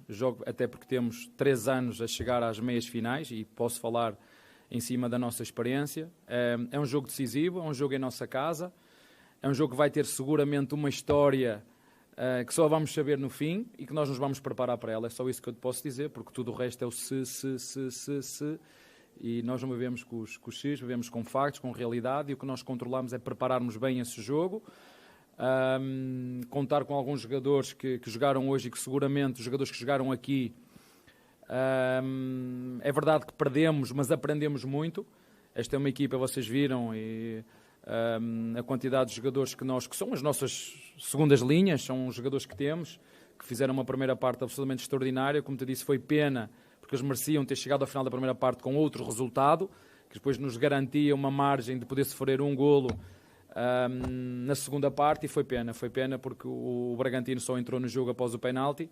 Jogo até porque temos 3 anos a chegar às meias finais e posso falar em cima da nossa experiência. É um jogo decisivo, é um jogo em nossa casa, é um jogo que vai ter seguramente uma história que só vamos saber no fim e que nós nos vamos preparar para ela. É só isso que eu te posso dizer, porque tudo o resto é o se. E nós não vivemos com os X, vivemos com factos, com realidade, e o que nós controlamos é prepararmos bem esse jogo. Contar com alguns jogadores que jogaram hoje e que seguramente os jogadores que jogaram aqui, é verdade que perdemos, mas aprendemos muito. Esta é uma equipa, vocês viram, e a quantidade de jogadores que são as nossas segundas linhas, são os jogadores que temos, que fizeram uma primeira parte absolutamente extraordinária. Como te disse, foi pena, porque eles mereciam ter chegado ao final da primeira parte com outro resultado, que depois nos garantia uma margem de poder sofrer um golo na segunda parte, e foi pena porque o Bragantino só entrou no jogo após o penalti.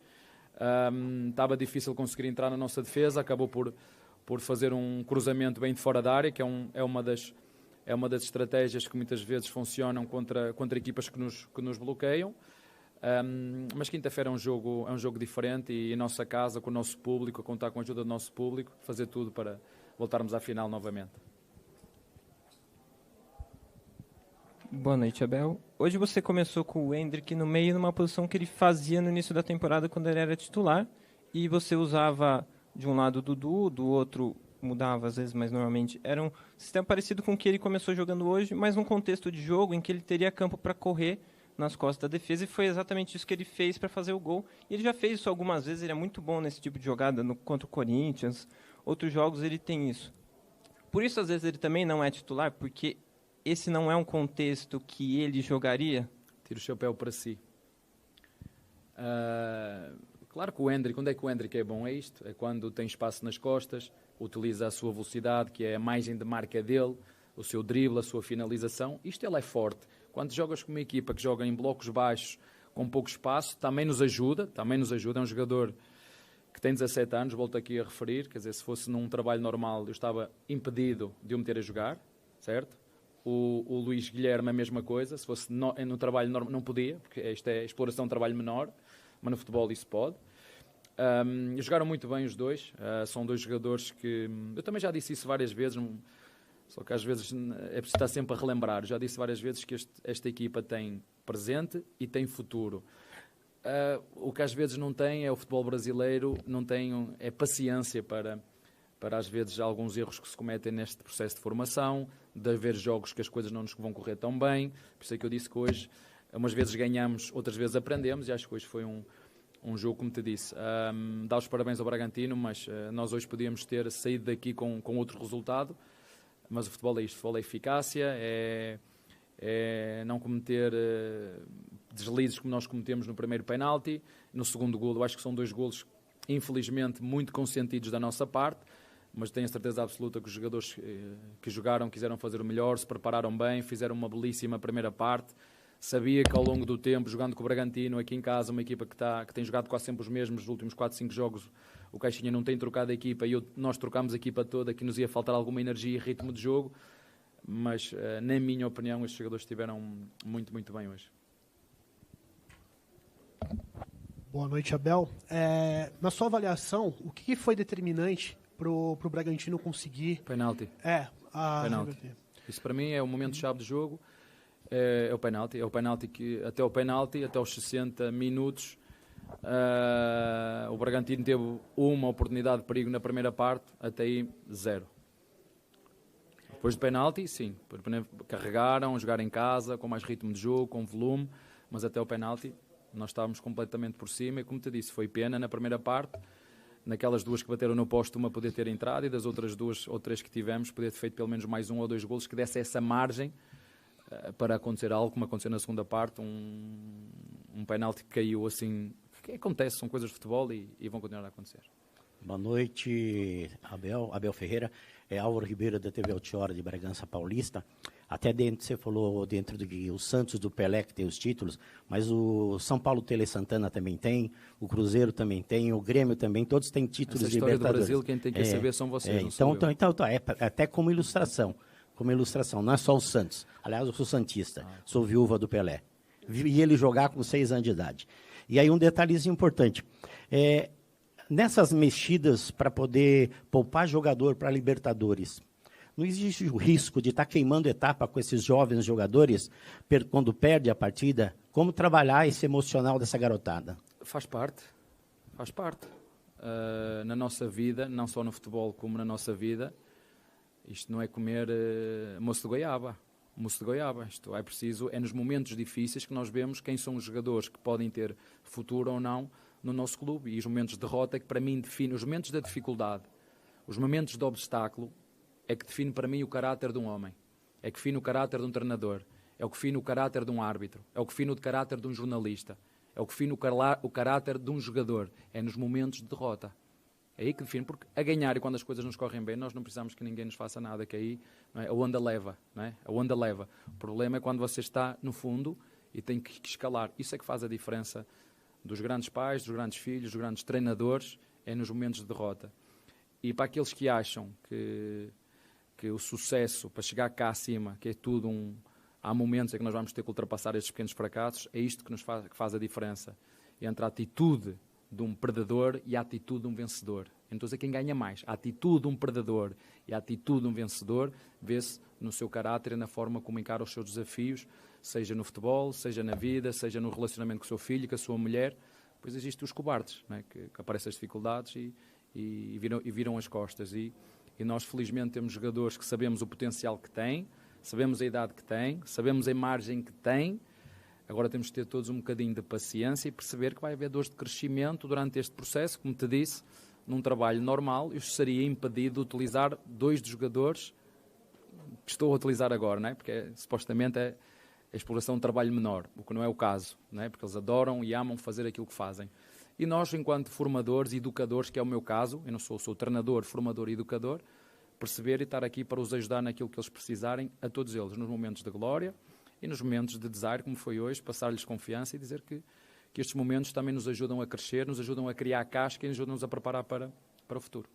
Estava difícil conseguir entrar na nossa defesa, acabou por fazer um cruzamento bem de fora da área, que é uma das estratégias que muitas vezes funcionam contra equipas que nos bloqueiam. Mas quinta-feira é um jogo diferente, e em nossa casa, com o nosso público, a contar com a ajuda do nosso público, fazer tudo para voltarmos à final novamente. Boa noite, Abel. Hoje você começou com o Endrick no meio, numa posição que ele fazia no início da temporada quando ele era titular, e você usava de um lado o Dudu, do outro mudava às vezes, mas normalmente era um sistema parecido com o que ele começou jogando hoje, mas num contexto de jogo em que ele teria campo para correr nas costas da defesa, e foi exatamente isso que ele fez para fazer o gol. E ele já fez isso algumas vezes, ele é muito bom nesse tipo de jogada, contra o Corinthians, outros jogos ele tem isso. Por isso, às vezes, ele também não é titular, porque esse não é um contexto que ele jogaria? Tira o chapéu para si. Claro que o Endrick, quando é que o Endrick é bom? É isto, é quando tem espaço nas costas, utiliza a sua velocidade, que é a margem de marca dele, o seu drible, a sua finalização. Isto ele é forte. Quando jogas com uma equipa que joga em blocos baixos, com pouco espaço, também nos ajuda. É um jogador que tem 17 anos, volto aqui a referir, quer dizer, se fosse num trabalho normal, eu estava impedido de o meter a jogar, certo? O Luís Guilherme a mesma coisa, se fosse no trabalho normal, não podia, porque isto é exploração de trabalho menor, mas no futebol isso pode. Jogaram muito bem os dois, são dois jogadores que... Eu também já disse isso várias vezes, só que às vezes é preciso estar sempre a relembrar. Já disse várias vezes que esta equipa tem presente e tem futuro. O que às vezes não tem é o futebol brasileiro, não tem paciência para às vezes alguns erros que se cometem neste processo de formação, de haver jogos que as coisas não nos vão correr tão bem. Por isso é que eu disse que hoje, umas vezes ganhamos, outras vezes aprendemos, e acho que hoje foi um jogo, como te disse. Dá os parabéns ao Bragantino, mas nós hoje podíamos ter saído daqui com outro resultado, mas o futebol é isto, o futebol é eficácia, é não cometer deslizes como nós cometemos no primeiro penalti. No segundo golo, acho que são 2 golos, infelizmente, muito consentidos da nossa parte, mas tenho a certeza absoluta que os jogadores que jogaram quiseram fazer o melhor, se prepararam bem, fizeram uma belíssima primeira parte. Sabia que ao longo do tempo, jogando com o Bragantino, aqui em casa, uma equipa que tem jogado quase sempre os mesmos, nos últimos 4, 5 jogos, o Caixinha não tem trocado a equipa, e nós trocámos a equipa toda, que nos ia faltar alguma energia e ritmo de jogo, mas, na minha opinião, estes jogadores estiveram muito, muito bem hoje. Boa noite, Abel. Na sua avaliação, o que foi determinante para o Bragantino conseguir... Penalti. Penalti. Isso para mim é o momento-chave do jogo. É o penalti. É o penalti que, até aos 60 minutos, o Bragantino teve uma oportunidade de perigo na primeira parte, até aí 0. Depois do penalti, sim, carregaram, jogaram em casa, com mais ritmo de jogo, com volume, mas até o penalti nós estávamos completamente por cima, e como te disse, foi pena na primeira parte, naquelas 2 que bateram no poste, uma poder ter entrado, e das outras 2 ou 3 que tivemos, poder ter feito pelo menos mais 1 ou 2 golos que desse essa margem para acontecer algo, como aconteceu na segunda parte, um penalti que caiu assim, que acontece, são coisas de futebol e vão continuar a acontecer. Boa noite, Abel Ferreira, Álvaro Ribeiro da TV Altiora de Bragança Paulista. Até você falou dentro do que o Santos do Pelé que tem os títulos, mas o São Paulo Tele Santana também tem, o Cruzeiro também tem, o Grêmio também, todos têm títulos de Libertadores. Do Brasil, quem tem que saber são vocês, então, até como ilustração. como ilustração, não é só o Santos. Aliás, eu sou santista, sou viúva do Pelé. Vi ele jogar com 6 anos de idade. E aí um detalhezinho importante. Nessas mexidas para poder poupar jogador para Libertadores, não existe o risco de estar queimando etapa com esses jovens jogadores quando perde a partida? Como trabalhar esse emocional dessa garotada? Faz parte. Na nossa vida, não só no futebol como na nossa vida, isto não é comer moço de goiaba. Isto é preciso, é nos momentos difíceis que nós vemos quem são os jogadores que podem ter futuro ou não no nosso clube. E os momentos de derrota é que para mim definem, os momentos da dificuldade, os momentos de obstáculo, é que define para mim o caráter de um homem. É que define o caráter de um treinador. É o que define o caráter de um árbitro. É o que define o caráter de um jornalista. É o que define o caráter de um jogador. É nos momentos de derrota. É aí que define, porque a ganhar e quando as coisas nos correm bem, nós não precisamos que ninguém nos faça nada, que aí não é? A onda leva, não é? A onda leva. O problema é quando você está no fundo e tem que escalar. Isso é que faz a diferença dos grandes pais, dos grandes filhos, dos grandes treinadores, é nos momentos de derrota. E para aqueles que acham que o sucesso, para chegar cá acima, que é tudo há momentos em que nós vamos ter que ultrapassar estes pequenos fracassos, é isto que que faz a diferença entre a atitude de um perdedor e a atitude de um vencedor. Então, é quem ganha mais. A atitude de um perdedor e a atitude de um vencedor vê-se no seu caráter e na forma como encara os seus desafios, seja no futebol, seja na vida, seja no relacionamento com o seu filho, com a sua mulher. Depois existem os cobardes, não é? que aparecem as dificuldades e viram as costas. E nós, felizmente, temos jogadores que sabemos o potencial que têm, sabemos a idade que têm, sabemos a margem que têm. Agora temos de ter todos um bocadinho de paciência e perceber que vai haver dores de crescimento durante este processo. Como te disse, num trabalho normal, eu seria impedido de utilizar 2 dos jogadores que estou a utilizar agora, não é? Porque supostamente é a exploração de trabalho menor, o que não é o caso, não é? Porque eles adoram e amam fazer aquilo que fazem. E nós, enquanto formadores e educadores, que é o meu caso, eu não sou treinador, formador e educador, perceber e estar aqui para os ajudar naquilo que eles precisarem, a todos eles, nos momentos de glória e nos momentos de desire, como foi hoje, passar-lhes confiança e dizer que estes momentos também nos ajudam a crescer, nos ajudam a criar casca e nos ajudam-nos a preparar para o futuro.